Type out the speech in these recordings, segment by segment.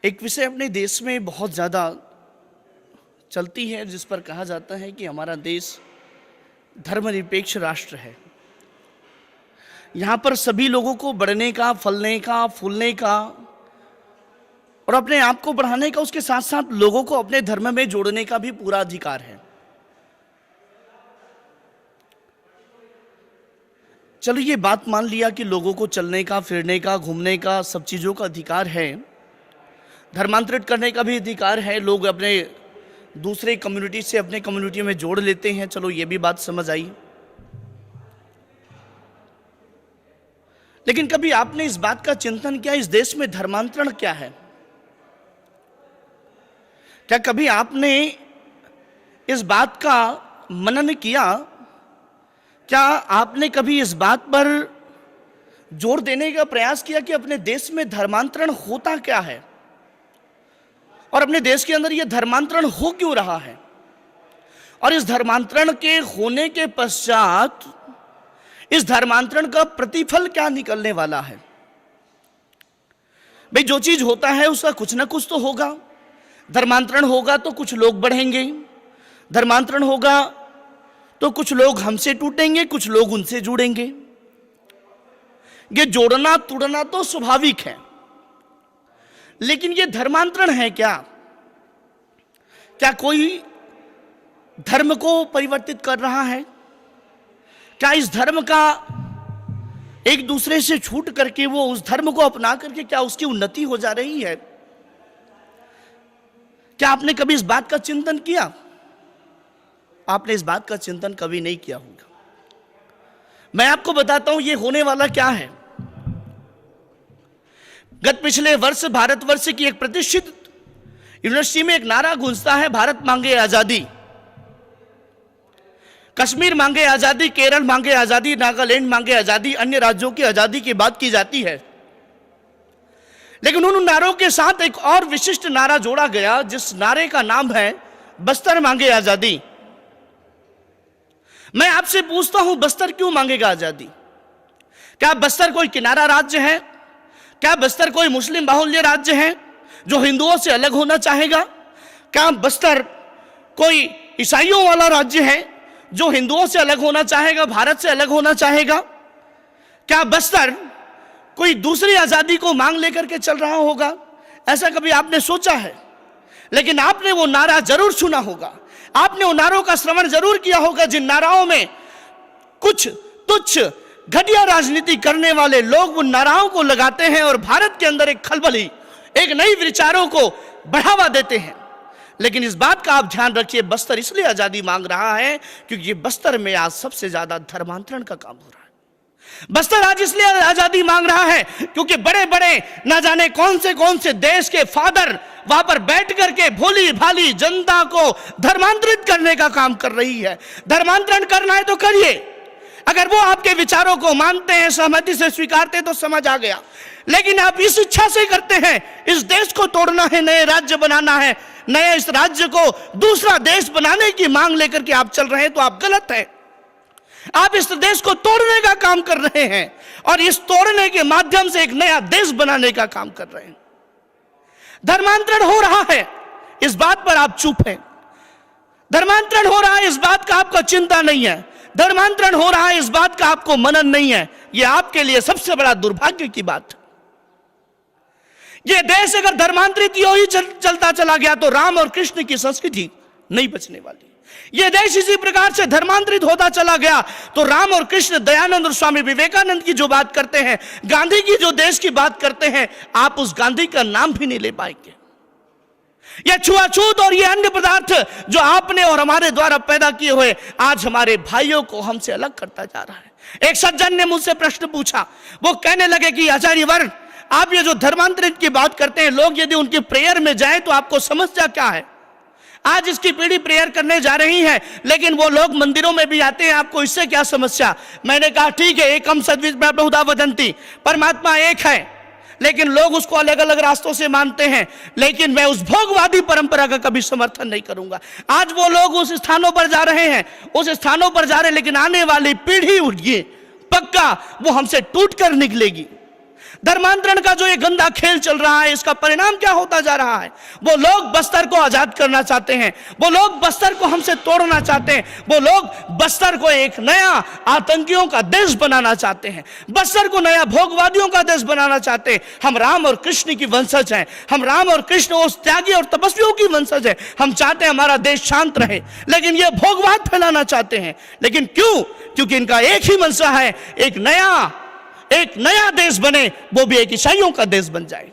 एक विषय अपने देश में बहुत ज़्यादा चलती है, जिस पर कहा जाता है कि हमारा देश धर्मनिरपेक्ष राष्ट्र है। यहाँ पर सभी लोगों को बढ़ने का, फलने का, फूलने का और अपने आप को बढ़ाने का, उसके साथ साथ लोगों को अपने धर्म में जोड़ने का भी पूरा अधिकार है। चलो ये बात मान लिया कि लोगों को चलने का, फिरने का, घूमने का, सब चीज़ों का अधिकार है, धर्मांतरित करने का भी अधिकार है, लोग अपने दूसरे कम्युनिटी से अपने कम्युनिटी में जोड़ लेते हैं। चलो ये भी बात समझ आई। लेकिन कभी आपने इस बात का चिंतन किया, इस देश में धर्मांतरण क्या है? क्या कभी आपने इस बात का मनन किया? क्या आपने कभी इस बात पर जोर देने का प्रयास किया कि अपने देश में धर्मांतरण होता क्या है और अपने देश के अंदर यह धर्मांतरण हो क्यों रहा है, और इस धर्मांतरण के होने के पश्चात इस धर्मांतरण का प्रतिफल क्या निकलने वाला है? भाई, जो चीज होता है उसका कुछ ना कुछ तो होगा। धर्मांतरण होगा तो कुछ लोग बढ़ेंगे, धर्मांतरण होगा तो कुछ लोग हमसे टूटेंगे, कुछ लोग उनसे जुड़ेंगे। ये जोड़ना तोड़ना तो स्वाभाविक है, लेकिन ये धर्मांतरण है क्या? क्या कोई धर्म को परिवर्तित कर रहा है? क्या इस धर्म का एक दूसरे से छूट करके वो उस धर्म को अपना करके क्या उसकी उन्नति हो जा रही है? क्या आपने कभी इस बात का चिंतन किया? आपने इस बात का चिंतन कभी नहीं किया होगा। मैं आपको बताता हूं ये होने वाला क्या है। गत पिछले वर्ष भारतवर्ष की एक प्रतिष्ठित यूनिवर्सिटी में एक नारा गूंजता है, भारत मांगे आजादी। कश्मीर मांगे आजादी, केरल मांगे आजादी, नागालैंड मांगे आजादी, अन्य राज्यों की आजादी की बात की जाती है। लेकिन उन नारों के साथ एक और विशिष्ट नारा जोड़ा गया, जिस नारे का नाम है बस्तर मांगे आजादी। मैं आपसे पूछता हूं, बस्तर क्यों मांगेगा आजादी? क्या बस्तर कोई किनारा राज्य है? क्या बस्तर कोई मुस्लिम बाहुल्य राज्य है जो हिंदुओं से अलग होना चाहेगा? क्या बस्तर कोई ईसाइयों वाला राज्य है जो हिंदुओं से अलग होना चाहेगा, भारत से अलग होना चाहेगा? क्या बस्तर कोई दूसरी आजादी को मांग लेकर के चल रहा होगा? ऐसा कभी आपने सोचा है? लेकिन आपने वो नारा जरूर सुना होगा, आपने उन नारों का श्रवण जरूर किया होगा, जिन नाराओं में कुछ तुच्छ घटिया राजनीति करने वाले लोग उन नाराओं को लगाते हैं और भारत के अंदर एक खलबली, एक नई विचारों को बढ़ावा देते हैं। लेकिन इस बात का आप ध्यान रखिए, बस्तर इसलिए आजादी मांग रहा है क्योंकि ये बस्तर में आज सबसे ज्यादा धर्मांतरण का काम हो रहा है। बस्तर आज इसलिए आजादी मांग रहा है क्योंकि बड़े बड़े ना जाने कौन से देश के फादर वहां पर बैठ करके भोली भाली जनता को धर्मांतरित करने का काम कर रही है। धर्मांतरण करना है तो करिए, अगर वो आपके विचारों को मानते हैं, सहमति से स्वीकारते हैं तो समझ आ गया। लेकिन आप इस इच्छा से करते हैं, इस देश को तोड़ना है, नए राज्य बनाना है, नए इस राज्य को दूसरा देश बनाने की मांग लेकर के आप चल रहे हैं, तो आप गलत हैं। आप इस देश को तोड़ने का काम कर रहे हैं और इस तोड़ने के माध्यम से एक नया देश बनाने का काम कर रहे हैं। धर्मांतरण हो रहा है, इस बात पर आप चुप हैं। धर्मांतरण हो रहा है, इस बात का आपको चिंता नहीं है। धर्मांतरण हो रहा है, इस बात का आपको मनन नहीं है। यह आपके लिए सबसे बड़ा दुर्भाग्य की बात। यह देश अगर धर्मांतरित ही चलता चला गया तो राम और कृष्ण की संस्कृति नहीं बचने वाली। यह देश इसी प्रकार से धर्मांतरित होता चला गया तो राम और कृष्ण, दयानंद और स्वामी विवेकानंद की जो बात करते हैं, गांधी की जो देश की बात करते हैं, आप उस गांधी का नाम भी नहीं ले पाएंगे। यह छुआछूत और ये अन्य पदार्थ जो आपने और हमारे द्वारा पैदा किए हुए आज हमारे भाइयों को हमसे अलग करता जा रहा है। एक सज्जन ने मुझसे प्रश्न पूछा, वो कहने लगे कि आचार्यवर, आप ये जो धर्मांतरित की बात करते हैं, लोग यदि उनकी प्रेयर में जाए तो आपको समस्या क्या है? आज इसकी पीढ़ी प्रेयर करने जा रही है, लेकिन वो लोग मंदिरों में भी आते हैं, आपको इससे क्या समस्या? मैंने कहा ठीक है, एकम सद्विप्रा बहुधा वदन्ति, परमात्मा एक है, लेकिन लोग उसको अलग अलग रास्तों से मानते हैं। लेकिन मैं उस भोगवादी परंपरा का कभी समर्थन नहीं करूंगा। आज वो लोग उस स्थानों पर जा रहे हैं, उस स्थानों पर जा रहे हैं, लेकिन आने वाली पीढ़ी उठिए, पक्का वो हमसे टूट कर निकलेगी। धर्मांतरण का जो ये गंदा खेल चल रहा है, इसका परिणाम क्या होता जा रहा है? वो लोग बस्तर को आजाद करना चाहते हैं, वो लोग बस्तर को हमसे तोड़ना चाहते हैं, वो लोग बस्तर को एक नया आतंकियों का देश बनाना चाहते हैं, बस्तर को नया भोगवादियों का देश बनाना चाहते हैं। हम राम और कृष्ण की वंशज हैं, हम राम और कृष्ण उस त्यागी और तपस्वियों की वंशज हैं। हम चाहते हैं हमारा देश शांत रहे, लेकिन ये भोगवाद फैलाना चाहते हैं। लेकिन क्यों? क्योंकि इनका एक ही मंशा है, एक नया देश बने, वो भी एक ईसाइयों का देश बन जाए।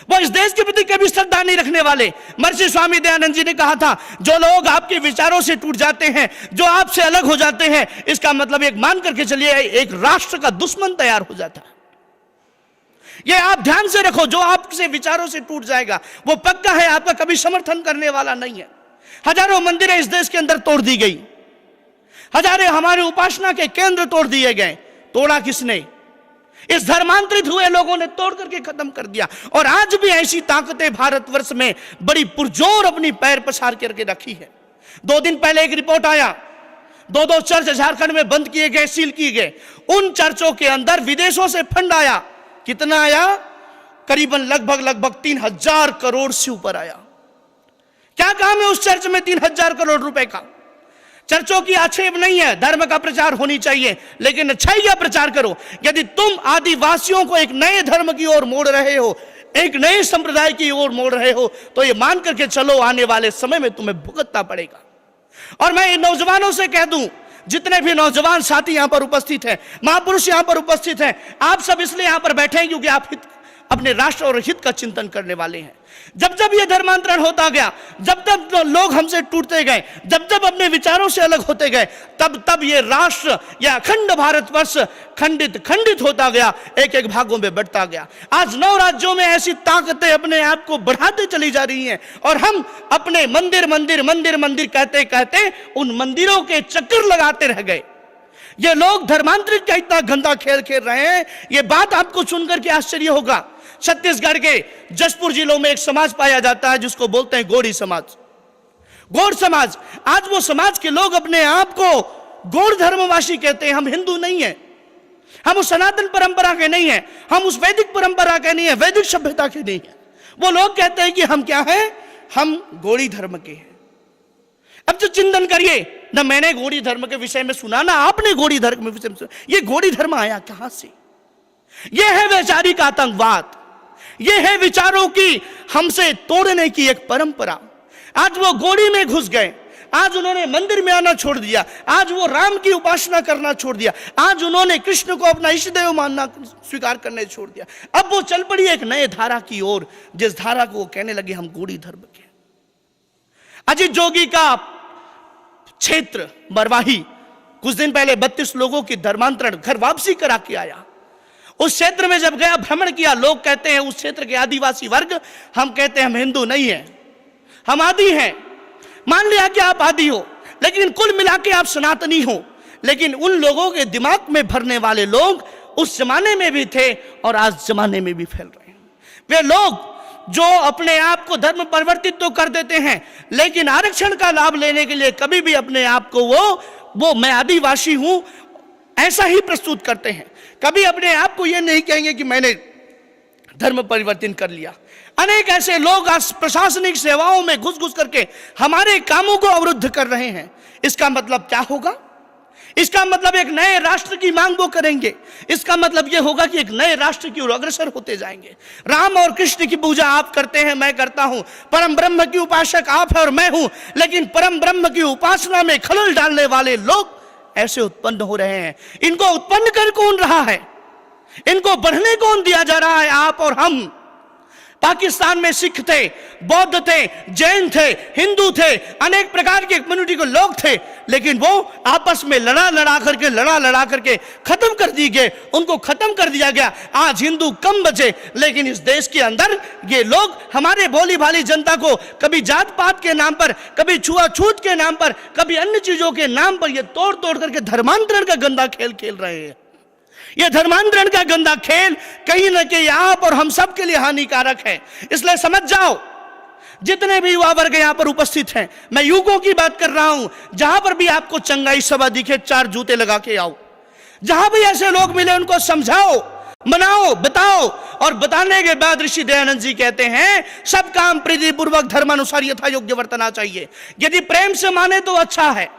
वो इस देश के प्रति कभी श्रद्धा नहीं रखने वाले। महर्षि स्वामी दयानंद जी ने कहा था, जो लोग आपके विचारों से टूट जाते हैं, जो आपसे अलग हो जाते हैं, इसका मतलब एक मान करके चलिए एक राष्ट्र का दुश्मन तैयार हो जाता है। ये आप ध्यान से रखो, जो आपसे विचारों से टूट जाएगा वो पक्का है आपका कभी समर्थन करने वाला नहीं है। हजारों मंदिरें इस देश के अंदर तोड़ दी गई, हजारों हमारे उपासना के केंद्र तोड़ दिए गए। तोड़ा किसने? इस धर्मांतरित हुए लोगों ने तोड़ करके खत्म कर दिया। और आज भी ऐसी ताकतें भारतवर्ष में बड़ी पुरजोर अपनी पैर पसार करके रखी है। 2 दिन पहले एक रिपोर्ट आया, 2 चर्च झारखंड में बंद किए गए, सील किए गए। उन चर्चों के अंदर विदेशों से फंड आया। कितना आया? करीबन लगभग 3000 करोड़ से ऊपर आया। क्या काम है उस चर्च में 3000 करोड़ रुपए का? चर्चों की आक्षेप नहीं है, धर्म का प्रचार होनी चाहिए, लेकिन अच्छाई का प्रचार करो। यदि तुम आदिवासियों को एक नए धर्म की ओर मोड़ रहे हो, एक नए संप्रदाय की ओर मोड़ रहे हो, तो ये मान करके चलो आने वाले समय में तुम्हें भुगतना पड़ेगा। और मैं इन नौजवानों से कह दूं, जितने भी नौजवान साथी यहां पर उपस्थित हैं, महापुरुष यहां पर उपस्थित हैं, आप सब इसलिए यहां पर बैठे हैं क्योंकि आप अपने राष्ट्र और हित का चिंतन करने वाले हैं। जब जब ये धर्मांतरण होता गया, जब जब लोग हमसे टूटते गए, जब जब अपने विचारों से अलग होते गए, तब तब ये राष्ट्र या अखंड भारतवर्ष खंडित होता गया, एक एक भागों में बढ़ता गया। आज 9 राज्यों में ऐसी ताकतें अपने आप को बढ़ाते चली जा रही हैं, और हम अपने मंदिर मंदिर मंदिर मंदिर कहते कहते उन मंदिरों के चक्कर लगाते रह गए। ये लोग धर्मांतरित का इतना गंदा खेल खेल रहे हैं। ये बात आपको सुनकर के आश्चर्य होगा, छत्तीसगढ़ के जशपुर जिलों में एक समाज पाया जाता है जिसको बोलते हैं गोड़ी समाज। गौड़ समाज, आज वो समाज के लोग अपने आप को गौड़ धर्मवासी कहते हैं। हम हिंदू नहीं हैं, हम उस सनातन परंपरा के नहीं हैं, हम उस वैदिक परंपरा के नहीं है, वैदिक सभ्यता के नहीं है। वो लोग कहते हैं कि हम क्या हैं? हम गोड़ी धर्म के हैं। अब जो चिंतन करिए ना, मैंने गोड़ी धर्म के विषय में सुना, ना आपने गोड़ी धर्म के विषय में सुना। ये गोड़ी धर्म आया कहां से? ये है वैचारिक आतंकवाद, ये है विचारों की हमसे तोड़ने की एक परंपरा। आज वो गोड़ी में घुस गए, आज उन्होंने मंदिर में आना छोड़ दिया, आज वो राम की उपासना करना छोड़ दिया, आज उन्होंने कृष्ण को अपना इष्टदेव मानना स्वीकार करने छोड़ दिया। अब वो चल पड़ी एक नए धारा की ओर, जिस धारा को वो कहने लगे हम गोड़ी धर्म के। अजीत जोगी का क्षेत्र मरवाही कुछ दिन पहले 32 लोगों की धर्मांतरण घर वापसी करा के आया। उस क्षेत्र में जब गया, भ्रमण किया, लोग कहते हैं उस क्षेत्र के आदिवासी वर्ग, हम कहते हैं हम हिंदू नहीं हैं, हम आदि हैं। मान लिया कि आप आदि हो, लेकिन कुल मिला के आप सनातनी हो। लेकिन उन लोगों के दिमाग में भरने वाले लोग उस जमाने में भी थे और आज जमाने में भी फैल रहे हैं। वे लोग जो अपने आप को धर्म परिवर्तित तो कर देते हैं, लेकिन आरक्षण का लाभ लेने के लिए कभी भी अपने आप को वो मैं आदिवासी हूं ऐसा ही प्रस्तुत करते हैं। कभी अपने आप को यह नहीं कहेंगे कि मैंने धर्म परिवर्तन कर लिया। अनेक ऐसे लोग आज प्रशासनिक सेवाओं में घुस घुस करके हमारे कामों को अवरुद्ध कर रहे हैं। इसका मतलब क्या होगा? इसका मतलब एक नए राष्ट्र की मांग वो करेंगे। इसका मतलब यह होगा कि एक नए राष्ट्र की ओर अग्रसर होते जाएंगे। राम और कृष्ण की पूजा आप करते हैं, मैं करता हूं, परम ब्रह्म की उपासक आप है और मैं हूं, लेकिन परम ब्रह्म की उपासना में खलल डालने वाले लोग ऐसे उत्पन्न हो रहे हैं। इनको उत्पन्न कर कौन रहा है? इनको बढ़ने कौन दिया जा रहा है? आप और हम। पाकिस्तान में सिख थे, बौद्ध थे, जैन थे, हिंदू थे, अनेक प्रकार के कम्युनिटी के लोग थे, लेकिन वो आपस में लड़ा लड़ा करके खत्म कर दिए गए, उनको खत्म कर दिया गया। आज हिंदू कम बचे, लेकिन इस देश के अंदर ये लोग हमारे भोली भाली जनता को कभी जात पात के नाम पर, कभी छुआछूत के नाम पर, कभी अन्य चीजों के नाम पर ये तोड़ तोड़ करके धर्मांतरण का गंदा खेल खेल रहे हैं। यह धर्मांतरण का गंदा खेल कहीं न कहीं आप और हम सब के लिए हानिकारक है। इसलिए समझ जाओ, जितने भी युवा वर्ग यहां पर उपस्थित हैं, मैं युवकों की बात कर रहा हूं, जहां पर भी आपको चंगाई सभा दिखे 4 जूते लगा के आओ। जहां भी ऐसे लोग मिले उनको समझाओ मनाओ, बताओ। और बताने के बाद ऋषि दयानंद जी कहते हैं सब काम प्रीति पूर्वक धर्मानुसार यथा योग्य वर्तना चाहिए। यदि प्रेम से माने तो अच्छा है,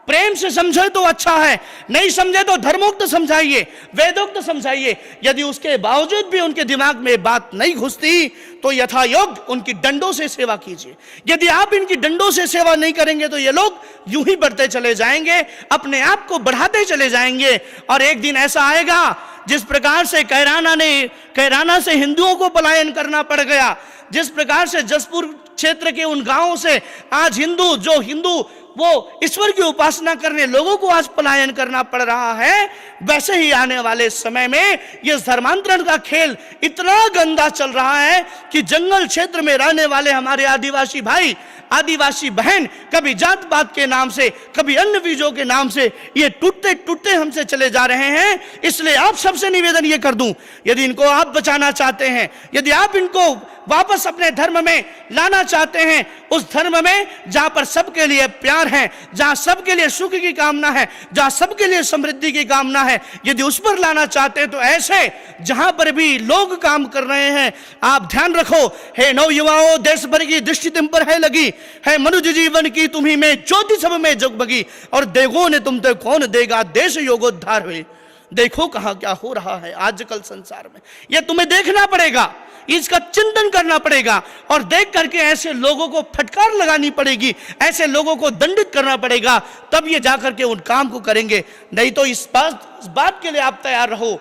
प्रेम से समझे तो अच्छा है, नहीं समझे तो धर्मोक्त समझाइए, वेदोक्त समझाइए। यदि उसके बावजूद भी उनके दिमाग में बात नहीं घुसती तो यथा योग्य उनकी डंडों से सेवा कीजिए। यदि आप इनकी डंडों से सेवा नहीं करेंगे तो ये लोग यूं ही बढ़ते चले जाएंगे, अपने आप को बढ़ाते चले जाएंगे। और एक दिन ऐसा आएगा जिस प्रकार से कैराना से हिंदुओं को पलायन करना पड़ गया, जिस प्रकार से जसपुर क्षेत्र के उन गांवों से आज हिंदू वो ईश्वर की उपासना करने लोगों को आज पलायन करना पड़ रहा है, वैसे ही आने वाले समय में यह धर्मांतरण का खेल इतना गंदा चल रहा है कि जंगल क्षेत्र में रहने वाले हमारे आदिवासी भाई, आदिवासी बहन कभी जात पात के नाम से, कभी अन्य बीजों के नाम से ये टूटते टूटते हमसे चले जा रहे हैं। इसलिए आप सबसे निवेदन ये कर दूं, यदि इनको आप बचाना चाहते हैं, यदि आप इनको वापस अपने धर्म में लाना चाहते हैं, उस धर्म में जहां पर सबके लिए प्यार है, जहां सबके लिए सुख की कामना है, जहां सबके लिए समृद्धि की कामना है, यदि उस पर लाना चाहते हैं तो ऐसे जहां पर भी लोग काम कर रहे हैं, आप ध्यान रखो, हे नवयुवाओं, देश भर की दृष्टि तुम पर है लगी, है मनुष्य जीवन की तुम्ही में ज्योति सब में जगमगी, और देगो ने तुम तो कौन देगा देश योगोद्धार हुए। देखो कहां क्या हो रहा है आजकल संसार में, यह तुम्हें देखना पड़ेगा, इसका चिंतन करना पड़ेगा, और देख करके ऐसे लोगों को फटकार लगानी पड़ेगी, ऐसे लोगों को दंडित करना पड़ेगा, तब ये जाकर के उन काम को करेंगे। नहीं तो इस बात के लिए आप तैयार रहो,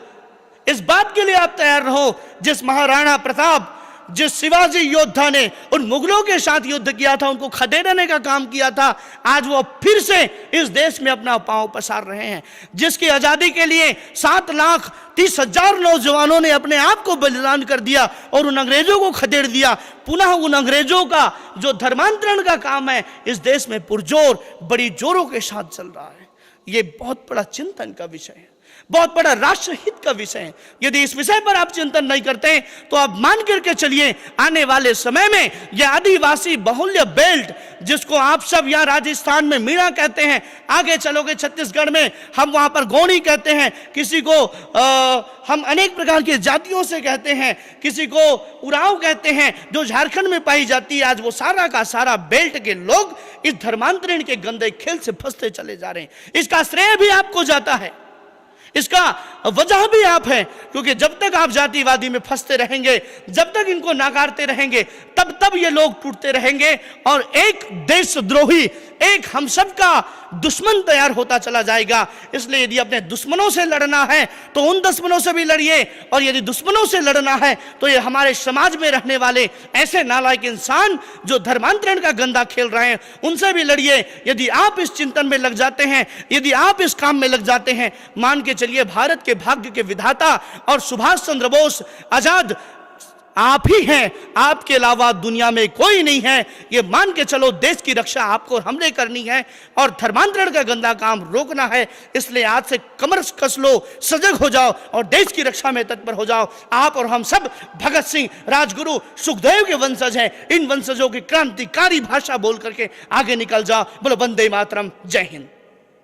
इस बात के लिए आप तैयार रहो, जिस महाराणा प्रताप, जिस शिवाजी योद्धा ने उन मुगलों के साथ युद्ध किया था, उनको खदेड़ने का काम किया था, आज वो फिर से इस देश में अपना पांव पसार रहे हैं। जिसकी आजादी के लिए 7,30,000 नौजवानों ने अपने आप को बलिदान कर दिया और उन अंग्रेजों को खदेड़ दिया, पुनः उन अंग्रेजों का जो धर्मांतरण का काम है इस देश में पुरजोर, बड़ी जोरों के साथ चल रहा है। ये बहुत बड़ा चिंतन का विषय है, बहुत बड़ा राष्ट्र हित का विषय है। यदि इस विषय पर आप चिंतन नहीं करते तो आप मान करके चलिए आने वाले समय में यह आदिवासी बहुल्य बेल्ट, जिसको आप सब यहाँ राजस्थान में मीणा कहते हैं, आगे चलोगे छत्तीसगढ़ में हम वहां पर गौणी कहते हैं, किसी को हम अनेक प्रकार की जातियों से कहते हैं, किसी को उरांव कहते हैं, जो झारखंड में पाई जाती है, आज वो सारा का सारा बेल्ट के लोग इस धर्मांतरण के गंदे खेल से फंसते चले जा रहे हैं। इसका श्रेय भी आपको जाता है, इसका वजह भी आप हैं, क्योंकि जब तक आप जातिवादी में फंसते रहेंगे, जब तक इनको नाकारते रहेंगे, तब तब ये लोग टूटते रहेंगे और एक देशद्रोही, एक हम सब का दुश्मन तैयार होता चला जाएगा। इसलिए यदि अपने दुश्मनों से लड़ना है तो उन दुश्मनों से भी लड़िए, और यदि दुश्मनों से लड़ना है तो ये हमारे समाज में रहने वाले ऐसे नालायक इंसान जो धर्मांतरण का गंदा खेल रहे हैं उनसे भी लड़िए। यदि आप इस चिंतन में लग जाते हैं, यदि आप इस काम में लग जाते हैं, मान के चलिए भारत के भाग्य के विधाता और सुभाष चंद्र बोस आजाद आप ही हैं, आपके अलावा दुनिया में कोई नहीं है। ये मान के चलो, देश की रक्षा आपको हमने करनी है और धर्मांतरण का गंदा काम रोकना है। इसलिए आज से कमर कस लो, सजग हो जाओ और देश की रक्षा में तत्पर हो जाओ। आप और हम सब भगत सिंह, राजगुरु, सुखदेव के वंशज हैं। इन वंशजों की क्रांतिकारी भाषा बोल करके आगे निकल जाओ। बोलो वंदे मातरम, जय हिंद।